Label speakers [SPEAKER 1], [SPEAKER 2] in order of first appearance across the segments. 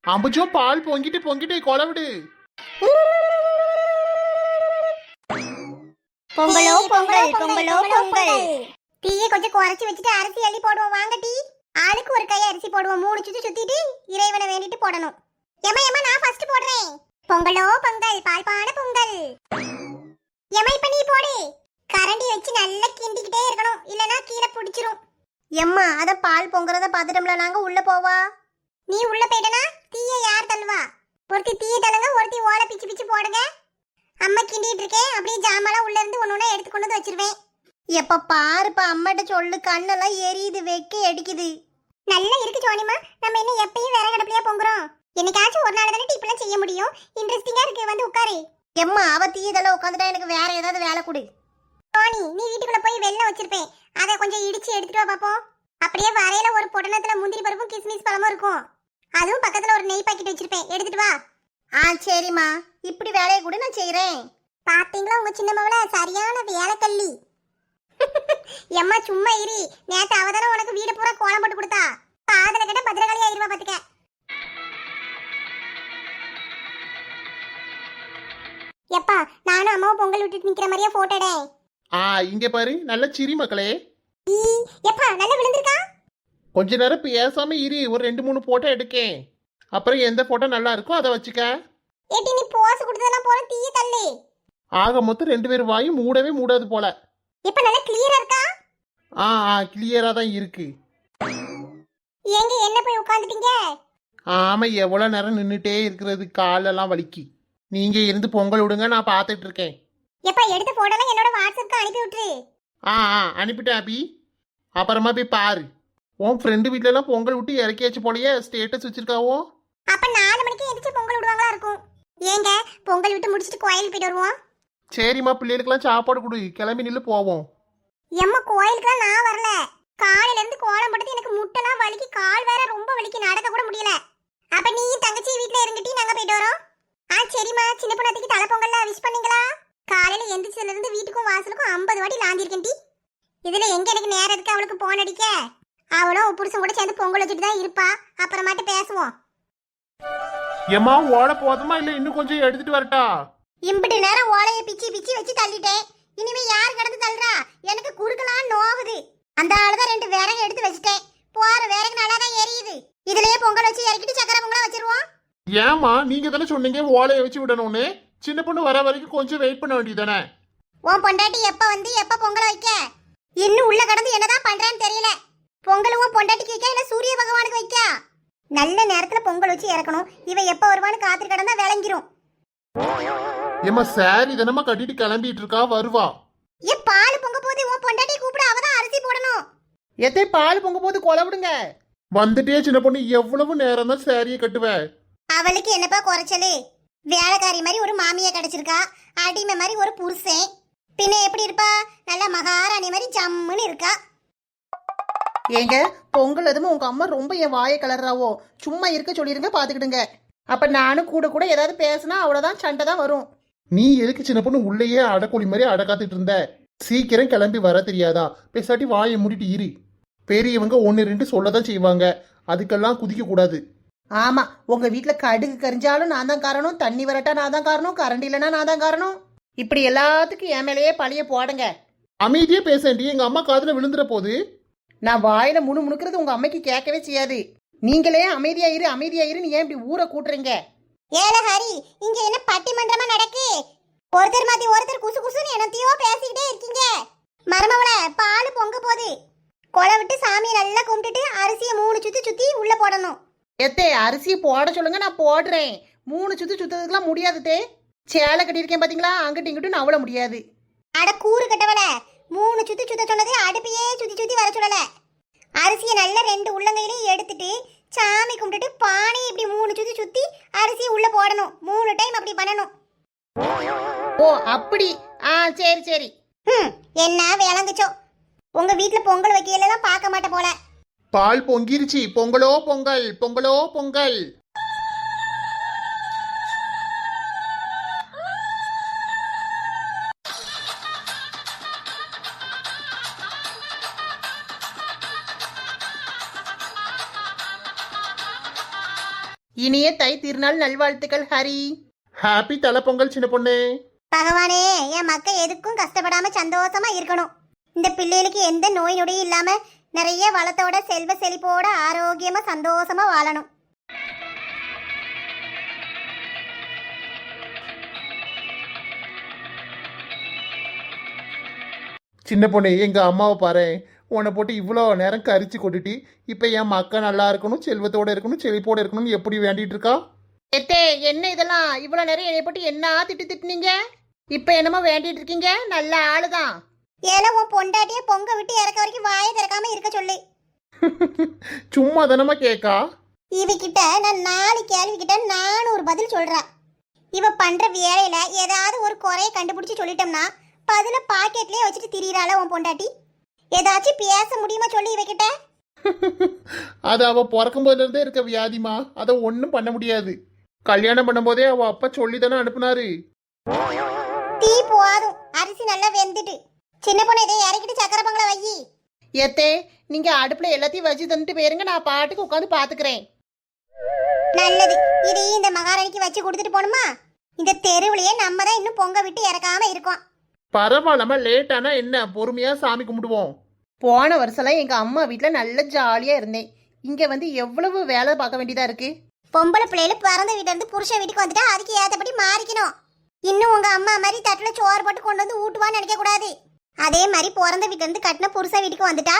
[SPEAKER 1] அம்புச்சோ பால் பொங்கிட்டு பொங்கிட்டு கொலை விடு.
[SPEAKER 2] பொங்கலோ பொங்கல் பொங்கலோ பொங்கல். டீயை கொஞ்சம் குறைச்சி வச்சுட்டு அரிசி அள்ளி போடுவோம் வாங்க டீ. ஆளுக்கு ஒரு கை அரிசி போடுவோம். 3 சுத்தி சுத்திட்டு இறைவனை வேண்டிட்டு போடணும். ஏமா ஏமா நான் ஃபர்ஸ்ட் போடுறேன். பொங்கலோ பொங்கல் பால்பான பொங்கல். ஏமா இப்ப நீ போடு. கரண்டி வச்சு நல்லா கிண்டிக்கிட்டே இருக்கணும், இல்லனா கீழே பிடிச்சிரும். எம்மா அத பால் பொங்கறத பாத்துட்டோம்ல, நாங்க உள்ள போவா. நீ உள்ள போய்டனா தீயை யார் தள்ளுவா? ஒருத்தி தீயை தள்ளுங்க, ஒருத்தி ஓலை பிச்சு பிச்சு போடுங்க. அம்மா கிண்டிட்டு இருக்கேன், அப்படியே ஜாமான்லாம் உள்ள இருந்து ஒன்னொன்னா எடுத்து கொண்டு வந்து வச்சிருவேன். எப்ப பாருப்பா அம்மாட்ட சொல்லு, கண்ணெல்லாம் எரியுது, வெக்கை அடிக்குது. நல்லா இருக்கு சோனிமா, நம்ம என்ன எப்பயும் வேற கடப்புலயா பொங்குறோம்? என்னைக்காச்சும் ஒரு நாள் தானே இப்பெல்லாம் செய்ய முடியும். இன்ட்ரெஸ்டிங்கா இருக்கு, வந்து உட்காரு. எம்மா அவ தீயதெல்லாம் உட்காந்துட்டா எனக்கு வேற ஏதாவது வேலை கொடு. சோனி நீ வீட்டுக்குள்ள போய் வெள்ளம் வச்சிருப்பேன், அதை கொஞ்சம் இடிச்சு எடுத்துட்டு வா பாப்போம். அப்படியே வரையில ஒரு பொட்டணத்துல முந்திரி பருப்பும் கிஸ்மிஸ் பழமும் இருக்கும். அதுவும் பக்கத்துல ஒரு நெய் பாக்கெட் வச்சிருப்பேன், எடுத்துட்டு வா. சரிம்மா, இப்படி வேலையை கூட நான் செய்யறேன். பாத்தீங்களா உங்க சின்ன மவள சரியான வேலைக்கல்லி. எம்மா சும்மா இரு, நேத்து அவதான உனக்கு வீடு பூரா கோலம் போட்டு கொடுத்தா. காதல கிட்ட பத்திரகாளி ஆயிருவா பாத்துக்க. எப்பா நானும் அம்மாவும் பொங்கல் விட்டுட்டு நிக்கிற மாதிரியே போட்டோ எடு.
[SPEAKER 1] இங்க பாரு, நல்ல சிரி மக்களே.
[SPEAKER 2] எப்பா நல்லா விழுந்திருக்கா?
[SPEAKER 1] கொஞ்ச நேரம் பேசாம இரு, ஒரு 2-3 போட்டோ எடுக்கேன். அப்புறம் எந்த போட்டோ நல்லா இருக்கோ அதை வச்சுக்க.
[SPEAKER 2] ஏட்டி நீ போஸ் கொடுத்ததெல்லாம் போற தீய தள்ளு.
[SPEAKER 1] ஆக மொத்தம் 2 பேர் வாயும் மூடவே மூடாது போல.
[SPEAKER 2] இப்ப நல்லா கிளியரா இருக்கா?
[SPEAKER 1] கிளியரா தான் இருக்கு.
[SPEAKER 2] ஏங்க என்ன போய் உட்கார்ந்துட்டீங்க?
[SPEAKER 1] ஆமா, எவ்வளவு நேரம் நின்னுட்டே இருக்கிறது, காலெல்லாம் வலிக்கு. நீங்க இருந்து பொங்கல் விடுங்க, நான் பாத்துட்டு இருக்கேன்.
[SPEAKER 2] எப்ப எடுத்து போடலாம், என்னோட வாட்ஸ்அப்க்கு அனுப்பி விட்டுரு.
[SPEAKER 1] அனுப்பிட்டேன் அபி, அப்புறமா போய் பாரு. உன் ஃப்ரெண்டு வீட்ல எல்லாம் பொங்கல் விட்டு இறக்கியாச்சு போலயே, ஸ்டேட்டஸ் வச்சிருக்காவோ.
[SPEAKER 2] அப்ப 4 மணிக்கு எந்திரிச்சு பொங்கல் விடுவாங்களா இருக்கும். ஏங்க பொங்கல் விட்டு முடிச்சிட்டு கோயிலுக்கு போயிட்டு வருவோம்.
[SPEAKER 1] சரிம்மா, பிள்ளைகளுக்கெல்லாம் சாப்பாடு கொடு, கிளம்பி நில்லு போவோம்.
[SPEAKER 2] எம்மா கோயிலுக்குலாம் நான் வரல. காலையில இருந்து கோலம் போட்டது எனக்கு முட்டெல்லாம் வலிக்கு, கால் வேற ரொம்ப வலிக்கு, நடக்க கூட முடியல. அப்ப நீ தங்கச்சி வீட்ல இருந்துட்டி நாங்க போயிட்டு வரோம். சரிம்மா, சின்ன பொண்ணாத்திக்கு தலை பொங்கல்ல விஷ் பண்ணீங்களா? காலையில எந்திரிச்சதுல இருந்து வீட்டுக்கும் வாசலுக்கும் 50 வாட்டி லாந்திருக்கேன் டி. இதுல எங்க எனக்கு நேரம் இருக்கு அவளுக்கு போன் அடிக்க? அவளும் புருஷன் கூட சேர்ந்து பொங்கல் வச்சுட்டு தான் இருப்பா. அப்புறமாட்டு பேசுவோம்.
[SPEAKER 1] ஏமா ஓட போதுமா இல்ல இன்னும் கொஞ்சம் எடுத்துட்டு வரட்டா?
[SPEAKER 2] இம்பிட்டு நேரம் ஓலைய பிச்சி பிச்சி வச்சு தள்ளிட்டேன். இனிமே யார் கடந்து தள்ளுறா? எனக்கு குறுக்கலாம் நோவுது. அந்த ஆளுதான் 2 விறகு எடுத்து வச்சுட்டேன். போற விறகு நல்லா தான் எரியுது. இதுலயே பொங்கல் வச்சு இறக்கிட்டு சக்கரை பொங்கலா வச்சிருவோம்.
[SPEAKER 1] ஏமா நீங்க தானே சொன்னீங்க ஓலைய வச்சு விடணும்னு. சின்ன பொண்ணு வர வரைக்கும் கொஞ்சம் வெயிட் பண்ண வேண்டியதானே?
[SPEAKER 2] உன் பொண்டாட்டி எப்ப வந்து எப்ப பொங்கல் வைக்க? இன்னும் உள்ள கடந்து என்னதான் பண்றான்னு தெரியல. பொங்கலும் பொண்டாட்டிக்கு வைக்க இல்ல சூரிய பகவானுக்கு வைக்க? நல்ல நேரத்துல பொங்கல் வச்சு இறக்கணும். இவ எப்ப வருவான்னு காத்து கடந்தா விளங்கிரும்.
[SPEAKER 1] ஏமா சாரி தானமா கட்டிட்டு கிளம்பிட்டு இருக்கா, வருவா.
[SPEAKER 2] பால் பொங்க போது உன் பொண்டாட்டி கூப்பிட, அவதான் அரிசி போடணும்.
[SPEAKER 1] எத்தே பால் பொங்க போது கொலை விடுங்க. வந்துட்டே சின்ன பொண்ணு, எவ்வளவு நேரம் தான் சாரியை கட்டுவ?
[SPEAKER 2] அவளுக்கு என்னப்பா குறைச்சலு? வேலைக்காரி மாதிரி ஒரு மாமியா கிடைச்சிருக்கா, அடிமை மாதிரி ஒரு புருஷன். பின்ன எப்படி இருப்பா? நல்ல மகாராணி மாதிரி ஜம்முன்னு இருக்கா.
[SPEAKER 3] ஏங்க பொங்கல் எதுவும் உங்க அம்மா ரொம்ப என் வாயை கலர்றாவோ, சும்மா இருக்க சொல்லிருங்க, பாத்துக்கிடுங்க. அப்ப நானும் கூட கூட ஏதாவது பேசினா அவ்வளவுதான், சண்டை தான் வரும்.
[SPEAKER 1] நீ எதுக்கு சின்ன பொண்ணு உள்ளேயே அடக்கொழி மாதிரி அடக்காத்துட்டு இருந்த? சீக்கிரம் கிளம்பி வர தெரியாதா? பேசாட்டி வாயை மூடிட்டு இரு. பெரியவங்க 1-2 சொல்லதான் செய்வாங்க, அதுக்கெல்லாம் குதிக்க கூடாது.
[SPEAKER 3] ஆமா, உங்க வீட்டுல கடுகு கரிஞ்சாலும் நான் தான் காரணம், தண்ணி வரட்டா நான் தான் காரணம், கரண்ட் இல்லைன்னா நான் தான் காரணம். இப்படி எல்லாத்துக்கும் என் மேலேயே பழிய போடுங்க.
[SPEAKER 1] அமைதியே பேசண்டி, எங்க அம்மா காதுல விழுந்துற போது.
[SPEAKER 3] நான் வாயில முணுமுணுக்கிறது உங்க அம்மைக்கு கேட்கவே செய்யாது. நீங்களே அமைதியா இரு அமைதியா இரு, நீ ஏன் இப்படி ஊரை கூட்டுறீங்க?
[SPEAKER 2] ஏல ஹரி, இங்க என்ன பட்டிமன்றமா நடக்கு? ஒருத்தர் மாத்தி ஒருத்தர் குசு குசுன்னு என்னத்தையோ பேசிக்கிட்டே இருக்கீங்க. மருமவள பால் பொங்க போது கொலை விட்டு சாமியை நல்லா கும்பிட்டுட்டு அரிசியை 3 சுத்தி சுத்தி உள்ள போடணும்.
[SPEAKER 3] எத்தே அரிசி போட சொல்லுங்க, நான் போடுறேன். 3 சுத்து சுத்ததுக்கெல்லாம் முடியாது தே. சேலை கட்டியிருக்கேன் பாத்தீங்களா, அங்கிட்டு இங்கிட்டு நவள முடியாது.
[SPEAKER 2] அட கூறு கட்டவள, 3 சுத்தி சுத்த சொன்னது அடுப்பையே சுத்தி சுத்தி வர சொல்லல. அரிசியை நல்லா 2 உள்ளங்கையிலையும் எடுத்துட்டு சாமி கும்பிட்டுட்டு பானை இப்படி 3 சுத்தி சுத்தி அரிசியை உள்ள போடணும். 3 டைம் அப்படி பண்ணணும்.
[SPEAKER 3] ஓ அப்படி, சரி சரி.
[SPEAKER 2] என்ன விளங்குச்சோ? உங்க வீட்டுல பொங்கல் வைக்கலாம் பார்க்க மாட்டேன் போல.
[SPEAKER 1] பால் பொங்கிருச்சு, பொங்கலோ பொங்கல் பொங்கலோ பொங்கல்.
[SPEAKER 3] இனிய தை திருநாள் நல்வாழ்த்துக்கள் ஹரி.
[SPEAKER 1] ஹாப்பி தலை பொங்கல் சின்ன பொண்ணு.
[SPEAKER 2] பகவானே, என் மக்கள் எதுக்கும் கஷ்டப்படாம சந்தோஷமா இருக்கணும். இந்த பிள்ளைகளுக்கு எந்த நோய் நொடியும் இல்லாம நிறைய வளத்தோட செல்வ செழிப்போட ஆரோக்கியமா சந்தோஷமா வாழணும்.
[SPEAKER 1] சின்ன பொண்ணு, எங்க அம்மாவை பாரு. உன்னை போட்டு இவ்வளோ நேரம் கரிச்சு கொட்டுட்டி இப்போ என் மக்கள் நல்லா இருக்கணும், செல்வத்தோட இருக்கணும், செழிப்போட இருக்கணும்னு எப்படி வேண்டிட்டு இருக்கா?
[SPEAKER 3] எத்தே என்ன இதெல்லாம் இவ்வளோ நேரம் என்னை போட்டு என்ன திட்டுனீங்க? இப்போ என்னமோ வேண்டிட்டு இருக்கீங்க? நல்ல ஆளுதான்.
[SPEAKER 2] ஏல உன் பொண்டாட்டிய பொங்க விட்டு இறக்க வரைக்கும் வாயை திறக்காம இருக்க சொல்லு.
[SPEAKER 1] சும்மா தானமா கேக்கா?
[SPEAKER 2] இவகிட்ட நான் 4 கேள்வி கிட்ட 400 பதில் சொல்றா. இவ பண்ற வேலையில ஏதாவது ஒரு குறைய கண்டுபிடிச்சு சொல்லிட்டோம்னா பதில பாக்கெட்லயே வச்சுட்டு திரியறாள உன் பொண்டாட்டி. ஏதாச்சும் பேச முடியுமா சொல்லி இவகிட்ட?
[SPEAKER 1] அது அவ பிறக்கும் போதுல இருந்தே இருக்க வியாதிமா, அதை ஒன்றும் பண்ண முடியாது. கல்யாணம் பண்ணும்போதே அவ அப்பா சொல்லி தானே அனுப்புனாரு.
[SPEAKER 2] தீ போதும், அரிசி நல்லா வெந்துட்டு. சின்ன பொண்ணு இதை இறக்கிட்டு சக்கரை பொங்கலை வை.
[SPEAKER 3] எத்தே நீங்க அடுப்புல எல்லாத்தையும் வச்சு தந்துட்டு போயிருங்க, நான் பாட்டுக்கு உட்காந்து பாத்துக்கிறேன்.
[SPEAKER 2] நல்லது. இது இந்த மகாராணிக்கு வச்சு கொடுத்துட்டு போணுமா? இந்த தெருவுலயே நம்ம தான் இன்னும் பொங்க விட்டு இறக்காம இருக்கோம்.
[SPEAKER 1] பரவாயில்லமா, லேட் ஆனா என்ன, பொறுமையா சாமி கும்பிடுவோம்.
[SPEAKER 3] போன வருஷம்லாம் எங்க அம்மா வீட்டுல நல்ல ஜாலியா இருந்தேன். இங்க வந்து எவ்வளவு வேலை பார்க்க வேண்டியதா இருக்கு.
[SPEAKER 2] பொம்பளை பிள்ளைல பிறந்த வீட்டுல இருந்து புருஷன் வீட்டுக்கு வந்துட்டா அதுக்கு ஏத்தபடி மாறிக்கணும். இன்னும் உங்க அம்மா மாதிரி தட்டுல சோறு போட்டு கொண்டு வந்து ஊட்டுவான்னு நினைக்க கூடாது. அதே மாதிரி பிறந்த வீட்டுல இருந்து கட்டின புருஷன் வீட்டுக்கு வந்துட்டா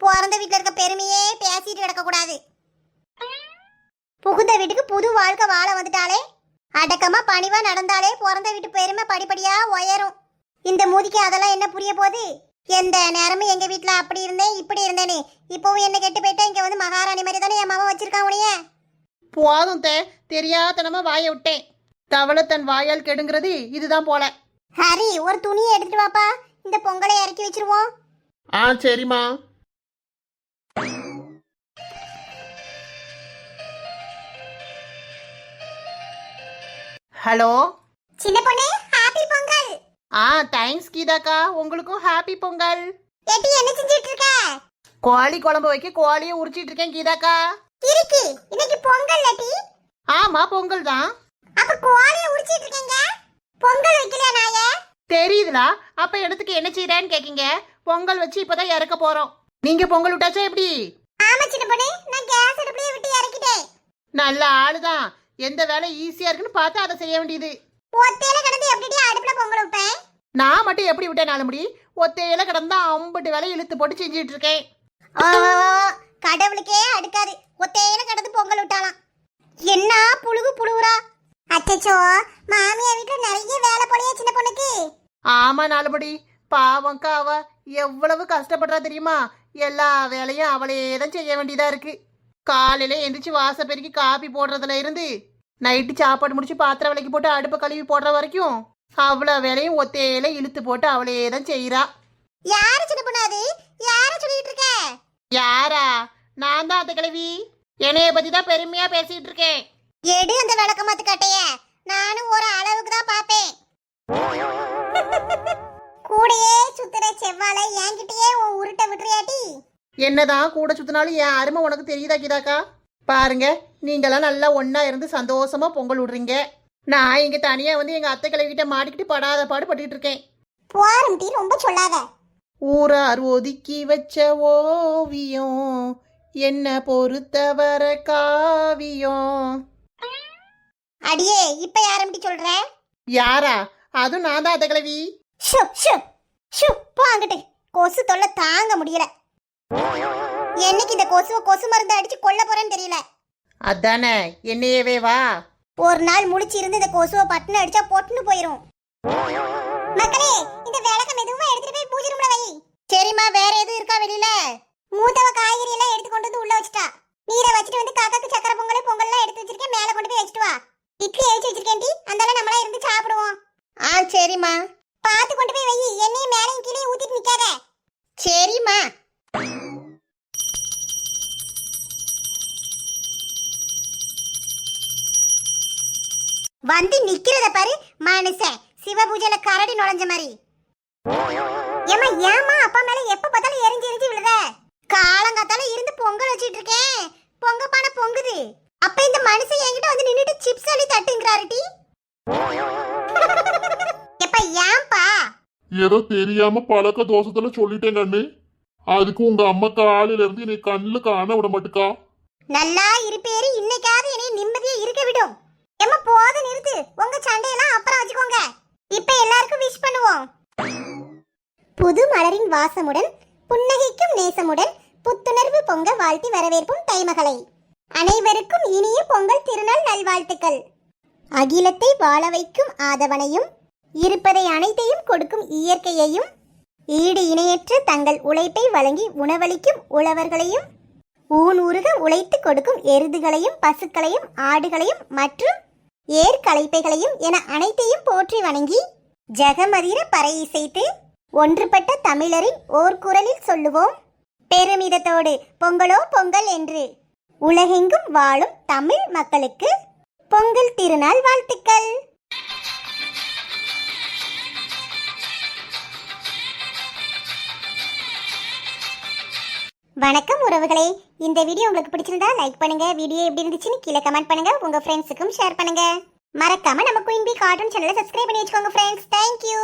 [SPEAKER 2] பிறந்த வீட்டுல இருக்க பெருமையே பேசிட்டு கிடக்க கூடாது. புகுந்த வீட்டுக்கு புது வாழ்க்கை வாழ வந்துட்டாலே அடக்கமா பணிவா நடந்தாலே பிறந்த வீட்டு பெருமை படிப்படியா உயரும். இந்த மூதிக்கு அதெல்லாம் என்ன புரிய போகுது? எந்த நேரமும் எங்க வீட்டுல அப்படி இருந்தேன் இப்படி இருந்தேன்னு இப்பவும் என்ன கெட்டு போயிட்டேன். இங்க வந்து மகாராணி மாதிரி தானே என் மாமா வச்சிருக்கான் உனைய.
[SPEAKER 3] போதும் தே, தெரியாதனமா வாயை விட்டேன். தவளை தன் வாயால் கெடுங்கிறது இதுதான் போல.
[SPEAKER 2] ஹரி, ஒரு துணியை எடுத்துட்டு வாப்பா, இந்த பொங்கலை இறக்கி வச்சிருவோம்.
[SPEAKER 1] ஆ சரிம்மா.
[SPEAKER 3] ஹலோ
[SPEAKER 2] சின்ன பொண்ணு, ஹாப்பி பொங்கல்.
[SPEAKER 3] தேங்க்ஸ் கீதாக்கா, உங்களுக்கும் ஹாப்பி பொங்கல்.
[SPEAKER 2] ஏட்டி என்ன செஞ்சிட்டு இருக்க?
[SPEAKER 3] கோழி குழம்பு வைக்க கோழியை உரிச்சிட்டு இருக்கேன் கீதாக்கா.
[SPEAKER 2] இருக்கு, இன்னைக்கு பொங்கல் லட்டி.
[SPEAKER 3] ஆமா பொங்கல் தான்.
[SPEAKER 2] அப்ப கோழியை உரிச்சிட்டு இருக்கீங்க, பொங்கல் வைக்கலையா நாயே?
[SPEAKER 3] தெரியுதுலா, அப்ப இடத்துக்கு என்ன செய்யறான்னு கேக்கீங்க. பொங்கல் வச்சு இப்பதான் இறக்க போறோம். நீங்க பொங்கல் விட்டாச்சா எப்படி?
[SPEAKER 2] ஆமா சின்ன பொண்ணு, நான் கேஸ் அடுப்புலயே விட்டு இறக்கிட்டேன்.
[SPEAKER 3] நல்ல ஆளுதான். எந்த வேலை ஈஸியா இருக்குன்னு பார்த்து அதை செய்ய வேண்டியது.
[SPEAKER 2] ஒத்தையில கிடந்து எப்படி அடுப்புல பொங்கல் வைப்பேன்?
[SPEAKER 3] நான் மட்டும் எப்படி விட்டேன் நாலு முடி? ஒத்தையில கிடந்தா 50 வேலை இழுத்து போட்டு செஞ்சிட்டு இருக்கேன்.
[SPEAKER 2] ஓ, கடவுளுக்கே அடுக்காது, ஒத்தையில கிடந்து பொங்கல் விட்டாலாம். என்ன புழுகு புழுகுறா? அச்சச்சோ, மாமியா வீட்டுல நிறைய வேலை போலையா சின்ன பொண்ணுக்கு?
[SPEAKER 3] ஆமா நாலுபடி, பாவம்க்கா அவ எவ்வளவு கஷ்டப்படுறா தெரியுமா? எல்லா வேலையும் அவளே தான் செய்ய வேண்டியதா இருக்கு. காலையில எந்திரிச்சு வாச பெருக்கி காப்பி போடுறதுல இருந்து நைட்டு சாப்பாடு முடிச்சு பாத்திரம் விலைக்கு போட்டு அடுப்பை கழுவி போடுற வரைக்கும் அவ்வளவு வேலையும் ஒத்தையில இழுத்து போட்டு அவளே தான் செய்யறா.
[SPEAKER 2] யாரு சின்ன பொண்ணு அது? யார சொல்லிட்டு இருக்க?
[SPEAKER 3] யாரா? நான் தான் அந்த கிழவி. என்னைய பத்தி தான் பெருமையா பேசிட்டு இருக்கேன்.
[SPEAKER 2] எடு அந்த விளக்கமாத்து கட்டைய, நானும் ஒரு அளவுக்கு தான் பாப்பேன். கூடையே சுத்துற செவ்வாழை என்கிட்டயே உன் உருட்ட விட்டுறியாட்டி?
[SPEAKER 3] என்னதான் கூட சுத்தினாலும் என் அருமை உனக்கு தெரியுதா கீதாக்கா? பாருங்க, நீங்களாம் நல்லா ஒன்னா இருந்து சந்தோஷமா பொங்கல் விடுறீங்க. நான் இங்க தனியா வந்து எங்க அத்தை கிழவிகிட்ட மாட்டிக்கிட்டு படாத பாடு பட்டுட்டு இருக்கேன்.
[SPEAKER 2] போரும் டீ, ரொம்ப சொல்லாத.
[SPEAKER 3] ஊரார் ஒதுக்கி வச்ச ஓவியம் என்ன பொறுத்தவர காவியம்.
[SPEAKER 2] அடியே, இப்ப யாரம்பி சொல்ற?
[SPEAKER 3] யாரா? அதுவும் நான் தான் அத்தை கிழவி.
[SPEAKER 2] ஷு ஷு ஷு, போ அங்கிட்டு. கொசு தொல்லை தாங்க முடியல. என்னைக்கு இந்த கொசுவை கொசு மருந்து அடிச்சு கொல்ல போறேன்னு தெரியல.
[SPEAKER 3] அதானே, என்னையவே வா.
[SPEAKER 2] ஒரு நாள் முழிச்சு இருந்து இந்த கொசுவை பட்டுன்னு அடிச்சா பொட்டுன்னு போயிரும். மக்களே, இந்த விளக்கம் மெதுவா எடுத்துட்டு போய் பூஜை ரூம்ல வை.
[SPEAKER 3] சரிம்மா, வேற எதுவும் இருக்கா வெளியில?
[SPEAKER 2] மூத்தவ காய்கறி எல்லாம் எடுத்து கொண்டு வந்து உள்ள வச்சுட்டா. நீரை வச்சுட்டு வந்து காக்காக்கு சக்கரை பொங்கல்லாம் எடுத்து வச்சிருக்கேன், மேல கொண்டு போய் வச்சுட்டு வா. இட்லி அழிச்சு வச்சிருக்கேன் டி, அந்தால நம்மளா இருந்து சாப்பிடுவோம்.
[SPEAKER 3] சரிம்மா.
[SPEAKER 2] பார்த்து கொண்டு போய் வை, எண்ணெயும் மேலையும் கீழே ஊத்திட்டு நிக்காத.
[SPEAKER 3] சரிம்மா.
[SPEAKER 2] வந்து நிக்கிறத பாரு மனுஷன், சிவ பூஜையில கரடி நுழைஞ்ச மாதிரி. ஏமா ஏமா அப்பா மேல எப்ப பார்த்தாலும் எரிஞ்சு எரிஞ்சு விழுத? காலங்காத்தால இருந்து பொங்கல் வச்சிட்டு இருக்கேன், பொங்க பானை பொங்குது. அப்ப இந்த மனுஷன் என்கிட்ட வந்து நின்னுட்டு சிப்ஸ் அள்ளி தட்டுங்கறாரு டி. எப்ப ஏன்பா?
[SPEAKER 4] ஏதோ தெரியாம பழக்க தோஷத்துல சொல்லிட்டேன் கண்ணு. அதுக்கு உங்க அம்மா காலையில இருந்து என்னை கண்ணுல காண விட மாட்டுக்கா.
[SPEAKER 2] நல்லா இருப்பேரு, இன்னைக்காவது என்னை நிம்மதியா இருக்க விடும். எம்மா போத நிறுத்து, உங்க சண்டையெல்லாம் அப்புறம் வச்சுக்கோங்க. இப்ப எல்லாருக்கும் விஷ் பண்ணுவோம். புது மலரின் வாசமுடன் புன்னகைக்கும் நேசமுடன் புத்துணர்வு பொங்க வாழ்த்தி வரவேற்போம் தைமகளை. அனைவருக்கும் இனிய பொங்கல் திருநாள் நல்வாழ்த்துக்கள். அகிலத்தை வாழ வைக்கும் ஆதவனையும் இருப்பதை அனைத்தையும் கொடுக்கும் இயற்கையையும் ஈடு இணையற்ற தங்கள் உழைப்பை வழங்கி உணவளிக்கும் உழவர்களையும் ஊன் உருக உழைத்து கொடுக்கும் எருதுகளையும் பசுக்களையும் ஆடுகளையும் மற்றும் ஏற்கலைப்பைகளையும் என அனைத்தையும் போற்றி வணங்கி ஜெகமதிர பறை இசைத்து ஒன்றுபட்ட தமிழரின் ஓர் குரலில் சொல்லுவோம் பெருமிதத்தோடு பொங்கலோ பொங்கல் என்று. உலகெங்கும் வாழும் தமிழ் மக்களுக்கு பொங்கல் திருநாள் வாழ்த்துக்கள். வணக்கம் உறவுகளே, இந்த வீடியோ உங்களுக்கு பிடிச்சிருந்தா லைக் பண்ணுங்க. வீடியோ எப்படி இருந்துச்சுன்னு கீழே கமெண்ட் பண்ணுங்க. உங்க ஃப்ரெண்ட்ஸுக்கும் ஷேர் பண்ணுங்க. மறக்காம நம்ம குயின் பி கார்ட்டூன் சேனலை சப்ஸ்கிரைப் பண்ணி வச்சுக்கோங்க ஃப்ரெண்ட்ஸ். தேங்க்யூ.